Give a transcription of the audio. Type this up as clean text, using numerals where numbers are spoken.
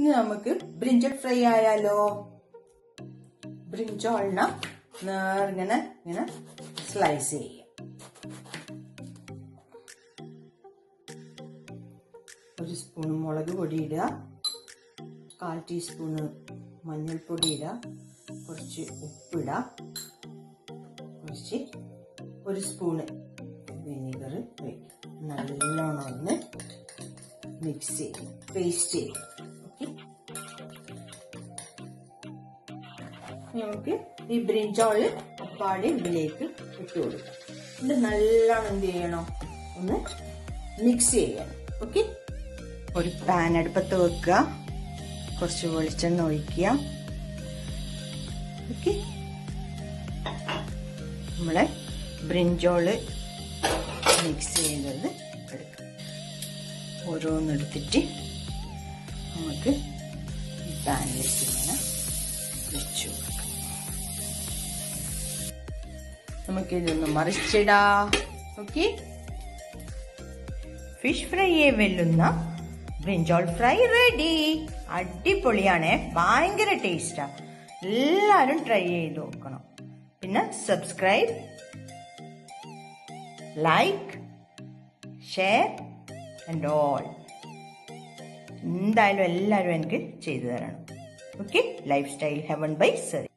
ഇനി നമുക്ക് ബ്രിഞ്ചൽ ഫ്രൈ ആയാലോ. ബ്രിഞ്ചോളിനെ ഇങ്ങനെ ഇങ്ങനെ സ്ലൈസ് ചെയ്യാം. ഒരു സ്പൂൺ മുളക് പൊടി ഇടുക, 1/4 ടീസ്പൂണ് മഞ്ഞൾപ്പൊടി ഇടുക, കുറച്ച് ഉപ്പിടുക, കുറച്ച് 1 സ്പൂണ് വിനീഗർ വയ്ക്കുക. നല്ലോണം ഒന്ന് മിക്സ് ചെയ്യും, പേസ്റ്റ് ചെയ്യും. ഓക്കെ, നമുക്ക് ഈ ബ്രിഞ്ചോള് പാടി ഇതിലേക്ക് ഇട്ട് കൊടുക്കാം. ഇത് നല്ലോണം എന്ത് ചെയ്യണം, ഒന്ന് മിക്സ് ചെയ്യണം. ഓക്കെ, ഒരു പാൻ അടുപ്പത്ത് വെക്കുക, കുറച്ച് വെളിച്ചെണ്ണ ഒഴിക്കുക. ഓക്കെ, നമ്മളെ ബ്രിഞ്ചോള് മിക്സ് ചെയ്തത് എടുക്കാം. ഓരോന്നെടുത്തിട്ട് നമുക്ക് ഈ പാനിലേക്ക് ഇങ്ങനെ വെച്ചു കൊടുക്കാം. നമുക്കിതൊന്ന് മറിച്ചിടാം. ഓക്കെ, ഫിഷ് ഫ്രൈയെ വെല്ലുന്ന ബ്രിഞ്ചോൾ ഫ്രൈ റെഡി. അടിപൊളിയാണ്, ഭയങ്കര ടേസ്റ്റാ. എല്ലാവരും ട്രൈ ചെയ്ത് നോക്കണം. പിന്നെ subscribe, like, share and all. എന്തായാലും എല്ലാവരും എനിക്ക് ചെയ്തു തരണം. Okay, life style heaven by സരി.